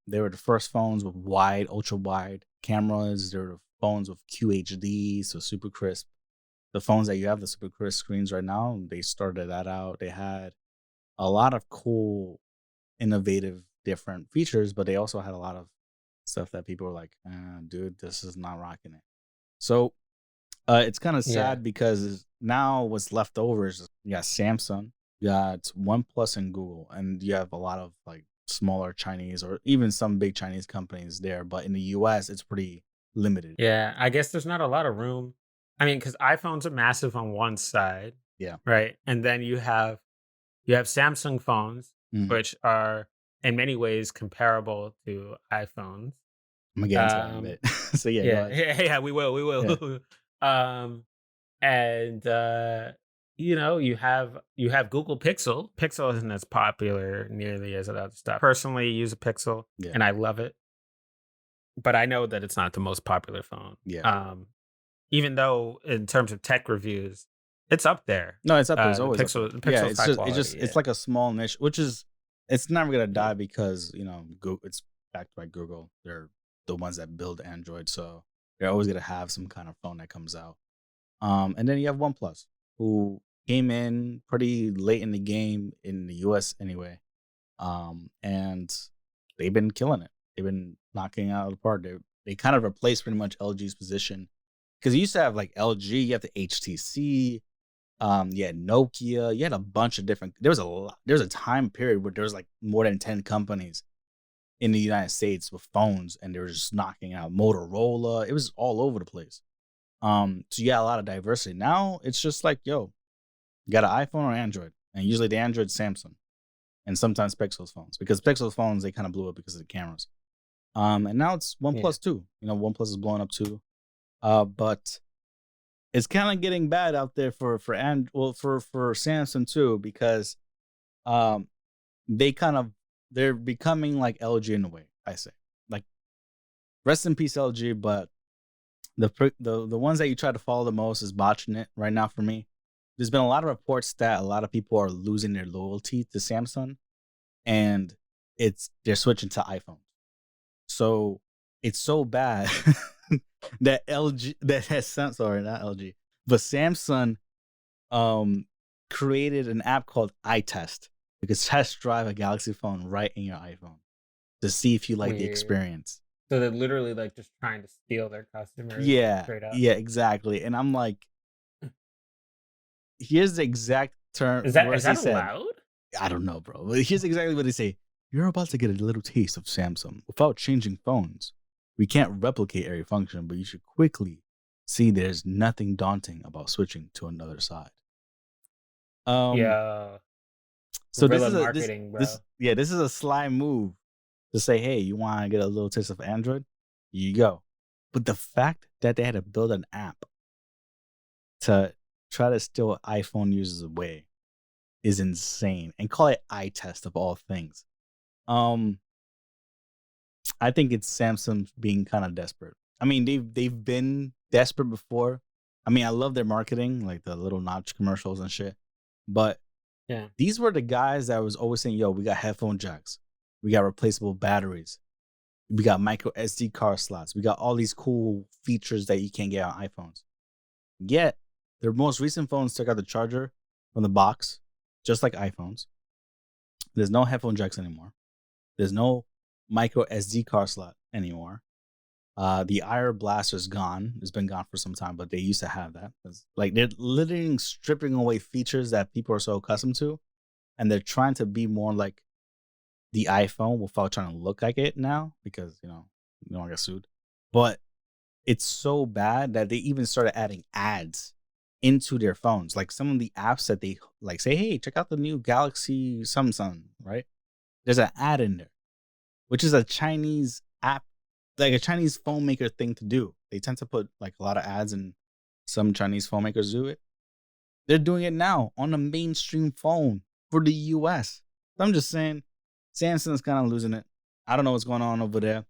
they were the first phones with wide, ultra wide cameras. They were the phones with QHD, so super crisp. The phones that you have, the super crisp screens right now, they started that out. They had a lot of cool, innovative, different features, but they also had a lot of stuff that people were like, dude, this is not rocking it. So it's kind of sad because now what's left over is you got Samsung, you got OnePlus and Google, and you have a lot of like smaller Chinese or even some big Chinese companies there. But in the US, it's pretty limited. Yeah, I guess there's not a lot of room. I mean, because iPhones are massive on one side. Yeah. Right. And then you have Samsung phones, which are in many ways comparable to iPhones. I'm gonna get into that in a bit. So yeah, we will. Yeah. And you have Google Pixel. Pixel isn't as popular nearly as other stuff. Personally, use a Pixel, and I love it. But I know that it's not the most popular phone. Yeah. Even though in terms of tech reviews, it's up there. No, it's up there. It's always Pixel. up there. Pixel's high quality, it's like a small niche, which is it's never gonna die because Google, it's backed by Google. They're the ones that build Android, so they're always gonna have some kind of phone that comes out. And then you have OnePlus, who came in pretty late in the game in the US anyway. And they've been killing it. They've been knocking it out of the park. They kind of replaced pretty much LG's position. Because you used to have like LG, you have the HTC, you had Nokia, you had a bunch of different. There was a time period where there was like more than 10 companies in the United States with phones, and they were just knocking out Motorola. It was all over the place. So you got a lot of diversity. Now it's just like, yo, you got an iPhone or Android, and usually the Android's Samsung, and sometimes Pixel's phones, because Pixel's phones, they kind of blew up because of the cameras. And now it's OnePlus too. OnePlus is blowing up too. But it's kind of getting bad out there for Samsung too, because they're becoming like LG in a way. I say, like, rest in peace LG, but the ones that you try to follow the most is botching it right now for me. There's been a lot of reports that a lot of people are losing their loyalty to Samsung, and they're switching to iPhone. So it's so bad that Samsung created an app called iTest. You could test drive a Galaxy phone right in your iPhone to see if you like the experience. So they're literally like just trying to steal their customers. Yeah, straight up. Yeah, exactly. And I'm like, here's the exact term. Is that allowed? I don't know, bro. But here's exactly what they say. You're about to get a little taste of Samsung without changing phones. We can't replicate every function, but you should quickly see there's nothing daunting about switching to another side. Um, Yeah, so guerrilla marketing, this bro. this is a sly move to say, hey, you want to get a little taste of Android? Here you go. But the fact that they had to build an app to try to steal iPhone users away is insane, and call it eye test of all things. Um, I think it's Samsung being kind of desperate. I mean, they've been desperate before. I mean, I love their marketing, like the little notch commercials and shit. But Yeah. these were the guys that was always saying, "Yo, we got headphone jacks, we got replaceable batteries, we got micro SD card slots, we got all these cool features that you can't get on iPhones." Yet, their most recent phones took out the charger from the box, just like iPhones. There's no headphone jacks anymore. There's no micro SD card slot anymore. The IR blaster's gone. It's been gone for some time, but they used to have that. Like, they're literally stripping away features that people are so accustomed to, and they're trying to be more like the iPhone without trying to look like it now, because you don't want to get sued. But it's so bad that they even started adding ads into their phones. Like, some of the apps that they like say, "Hey, check out the new Galaxy Samsung," right? There's an ad in there, which is a Chinese app, like a Chinese phone maker thing to do. They tend to put like a lot of ads, and some Chinese phone makers do it. They're doing it now on a mainstream phone for the US. So I'm just saying, Samsung's kind of losing it. I don't know what's going on over there.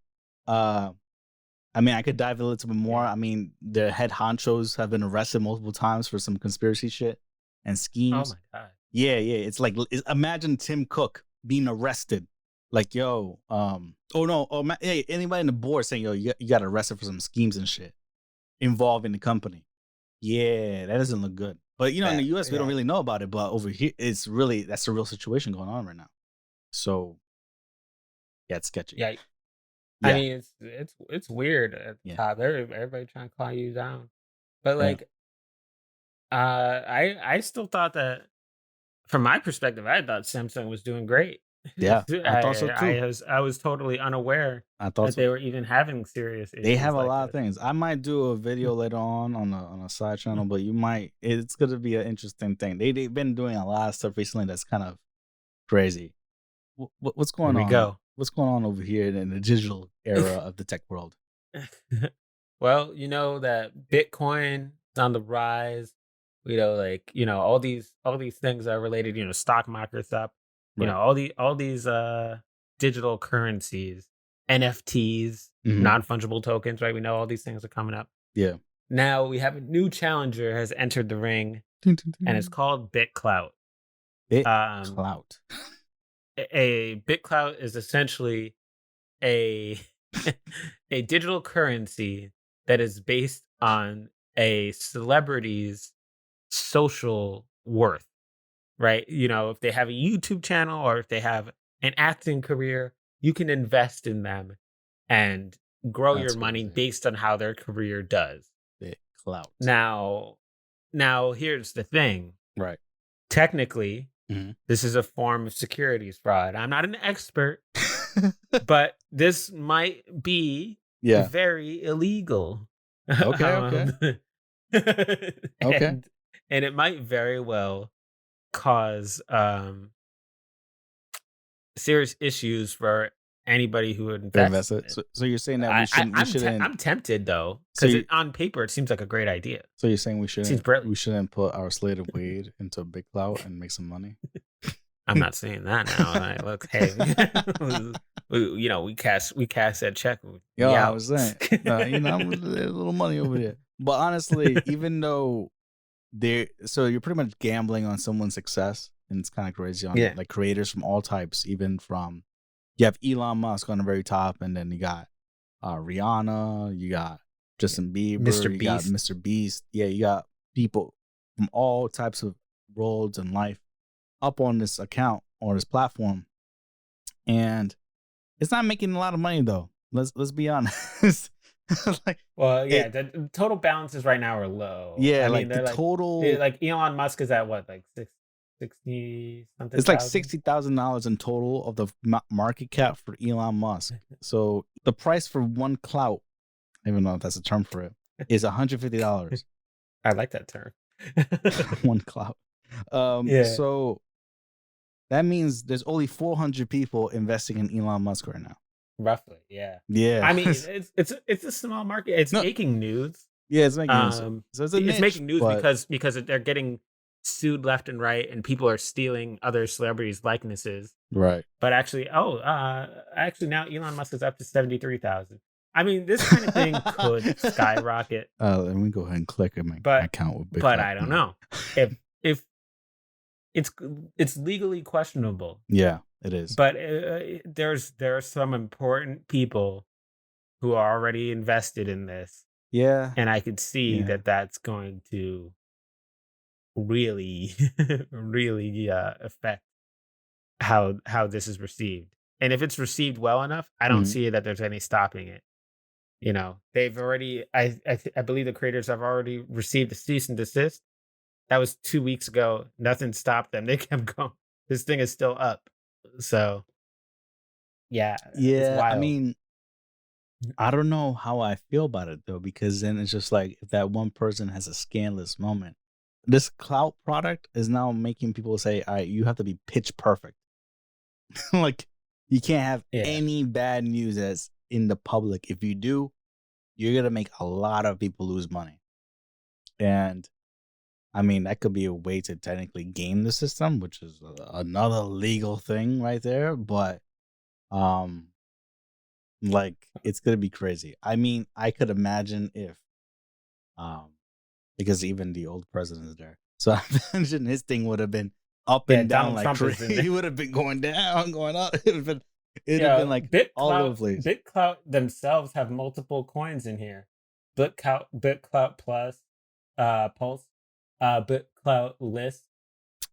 I mean, I could dive a little bit more. Yeah. I mean, their head honchos have been arrested multiple times for some conspiracy shit and Oh schemes. my god. Yeah. It's like, imagine Tim Cook being arrested. Like, yo, oh no, hey, anybody in the board saying, yo, you got arrested for some schemes and shit involving the company. Yeah, that doesn't look good. But in the US, we don't really know about it. But over here, that's the real situation going on right now. So, yeah, it's sketchy. Yeah. I mean, it's weird at the top. Everybody trying to call you down, but like, I still thought that, from my perspective, I thought Samsung was doing great. Yeah, I thought so too. I was totally unaware I thought that so. they were even having serious issues. They have a like lot of this. things. I might do a video later on a side channel, but it's gonna be an interesting thing. They've been doing a lot of stuff recently that's kind of crazy. What's going Here we on? go. What's going on over here in the digital era of the tech world? Well, you know that Bitcoin is on the rise. All these things are related. Stock markets up. Right. All these digital currencies, NFTs, Mhm. non-fungible tokens. Right. We know all these things are coming up. Yeah. Now we have a new challenger has entered the ring, and it's called Bitclout. Bitclout. A Bitclout is essentially a a digital currency that is based on a celebrity's social worth, right? If they have a YouTube channel or if they have an acting career, you can invest in them and grow That's your money crazy. based on how their career does. Bitclout. Now here's the thing. Right. Technically, Mhm. this is a form of securities fraud. I'm not an expert, but this might be very illegal. Okay. Okay. And it might very well cause serious issues for anybody who would invest in it. So you're saying that we shouldn't. I'm tempted though, because on paper it seems like a great idea. So you're saying we Seems brilliant. shouldn't put our Slade of Wade into a Bitclout and make some money? I'm not saying that now. Like, look, hey, we cash that check. Yo, I was saying, I'm a little money over there. But honestly, even though so you're pretty much gambling on someone's success, and it's kind of crazy on like creators from all types, even from you have Elon Musk on the very top, and then you got Rihanna, you got Justin Bieber, you got Mr. Beast. Yeah, you got people from all types of roles in life up on this account or this platform, and it's not making a lot of money though. Let's be honest. The total balances right now are low. Yeah, total. Like Elon Musk is at what, like 60 something. It's like $60,000 in total of the market cap for Elon Musk. So the price for one clout, I don't even know if that's a term for it, is $150. I like that term. One clout. Yeah, So that means there's only 400 people investing in Elon Musk right now. roughly. Yeah. Yeah. I mean, it's a small market. It's No, making news. yeah, it's making news. So it's a It's niche, making news but because they're getting sued left and right, and people are stealing other celebrities' likenesses. right. But actually, actually now Elon Musk is up to 73,000. I mean, this kind of thing could skyrocket, Let me go ahead and click on my but account with but Bitclout. I don't know if it's it's legally questionable. Yeah, it is. But there are some important people who are already invested in this, Yeah, and I could see yeah. that that's going to really really affect how this is received. And if it's received well enough, I don't Mhm. see that there's any stopping it. They've already I believe the creators have already received a cease and desist. That was 2 weeks ago. Nothing stopped them. They kept going. This thing is still up. So, yeah, it's Yeah, I wild. mean, I don't know how I feel about it though, because then it's just like if that one person has a scandalous moment, this clout product is now making people say, "All right, you have to be pitch perfect." Like, you can't have Yeah. any bad news that's in the public. If you do, you're gonna make a lot of people lose money. And I mean, that could be a way to technically game the system, which is another legal thing right there. But um, like, it's gonna be crazy. I mean, I could imagine if um, because even the old president is there, so I imagine his thing would have been up Yeah, and down Donald like Trump is in crazy. there. He would have been going down, going up. It'd have been Yeah, like all over BitClout the place. BitClout themselves have multiple coins in here. BitClout Plus, Pulse, BitClout List,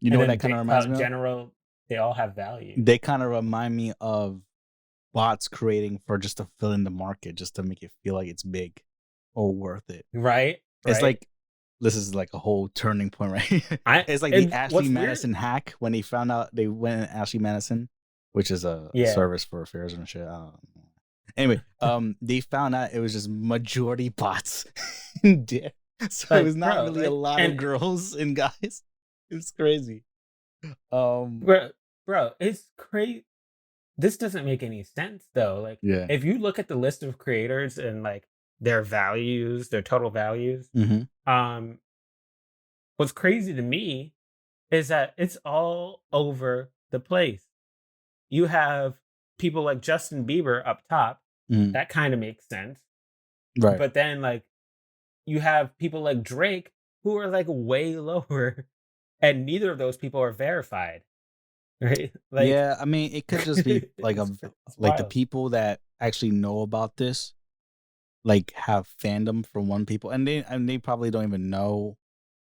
You know and what then that kind of reminds BitClout me of? General. They all have value. They kind of remind me of bots creating for just to fill in the market, just to make it feel like it's big or worth it. Right? It's Right? like this is like a whole turning point, right here. I It's like the and Ashley what's weird. Madison hack when they found out they went in Ashley Madison, which is a Yeah. service for affairs and shit. I don't know. Anyway, they found out it was just majority bots in there. So it was Like, not bro, really a lot of and girls and guys. It's crazy. Um, bro, it's crazy. This doesn't make any sense though. Like, yeah. if you look at the list of creators and like their values, their total values, Mm-hmm. um, what's crazy to me is that it's all over the place. You have people like Justin Bieber up top. Mm-hmm. That kind of makes sense. Right. But then like you have people like Drake who are like way lower, and neither of those people are verified. Right? Like Yeah, I mean, it could just be like it's like the wild. people that actually know about this, like have fandom from one people, and they probably don't even know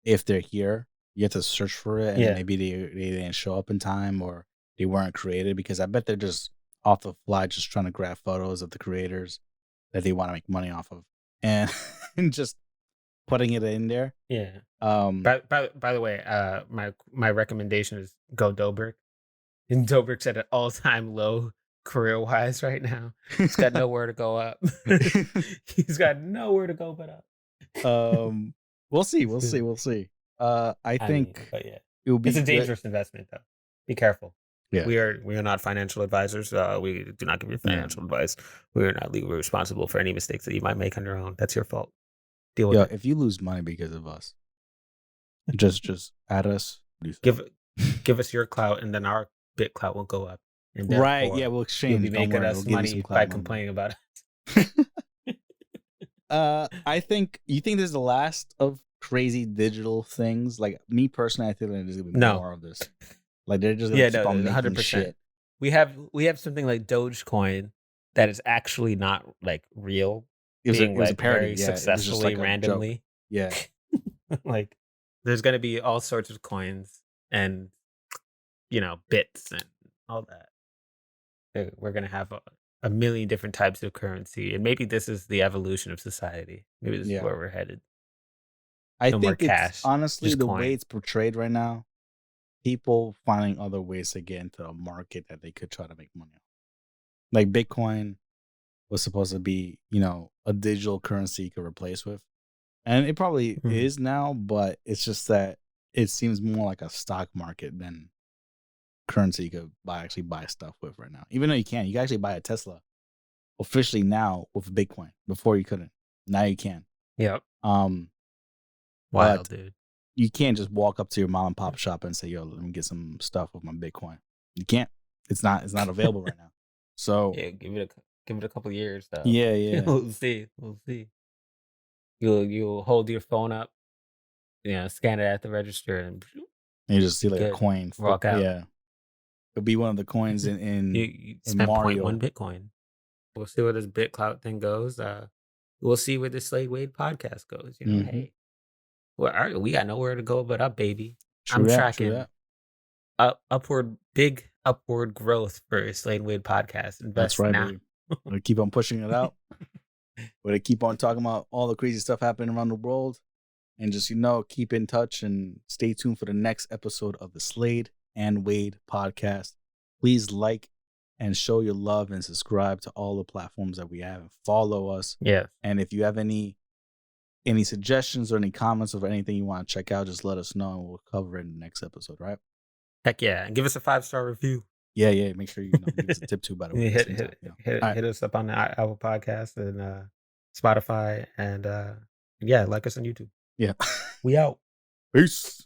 if they're here. You have to search for it, and Yeah. maybe they didn't show up in time or they weren't created because I bet they're just off the fly, just trying to grab photos of the creators that they want to make money off of, and and just putting it in there. Yeah. Um, By the way, my recommendation is go Dobrik. And Dobrik's at an all-time low career-wise right now. He's got nowhere to go up. He's got nowhere to go but up. we'll see, we'll see, we'll see. I I mean, think but yeah. it would be It's a good. dangerous investment though. Be careful. Yeah, We are not financial advisors. We do not give you yeah. financial advice. We are not legally responsible for any mistakes that you might make on your own. That's your fault. Deal with Yo, it. if you lose money because of us, just add us. Give us your clout, and then our bit clout will go up. And Right? Yeah, therefore, we'll you'll be exchange. Don't making worry, we'll us give you some money by clout money. complaining about it. I think you think this is the last of crazy digital things. Like me personally, I think that there's gonna be No. more of this. Like they're just gonna Yeah, keep no, on making 100%. shit. We have something like Dogecoin that is actually not like real, It was being a like parody. very Yeah, it was just successfully like a joke. randomly. Yeah. Like there's gonna be all sorts of coins and bits and all that. We're gonna have a million different types of currency, and maybe this is the evolution of society. Maybe this is Yeah. where we're headed. I No more think it's cash, honestly just the way coin. it's portrayed right now. People finding other ways to get into a market that they could try to make money on. Like Bitcoin was supposed to be, a digital currency you could replace with. And it probably Mhm. is now, but it's just that it seems more like a stock market than currency you could actually buy stuff with right now. Even though you can actually buy a Tesla officially now with Bitcoin. Before you couldn't. Now you can. Yep. Wild, dude. You can't just walk up to your mom and pop shop and say, "Yo, let me get some stuff with my Bitcoin." You can't. It's not available right now. So yeah, give it a couple years though. Yeah. We'll see. You'll hold your phone up, scan it at the register, and you just see like good. a coin. Walk out. Yeah, it'll be one of the coins in you spent Mario. 0.1 Bitcoin. We'll see where this Bitclout thing goes. We'll see where this Slade Wade podcast goes. Hey, we got nowhere to go but up, baby. I'm tracking big upward growth for Slade Wade podcast. That's right, now. baby. We'll keep on pushing it out. We're gonna keep on talking about all the crazy stuff happening around the world, and just keep in touch and stay tuned for the next episode of the Slade and Wade podcast. Please like and show your love and subscribe to all the platforms that we have and follow us. Yeah. And if you have any suggestions or any comments of anything you want to check out, just let us know and we'll cover it in the next episode, right? Heck yeah. And give us a 5-star review. Yeah. Make sure give us a tip too, by the way. Hit us up on the Apple Podcast and Spotify and like us on YouTube. Yeah. We out. Peace.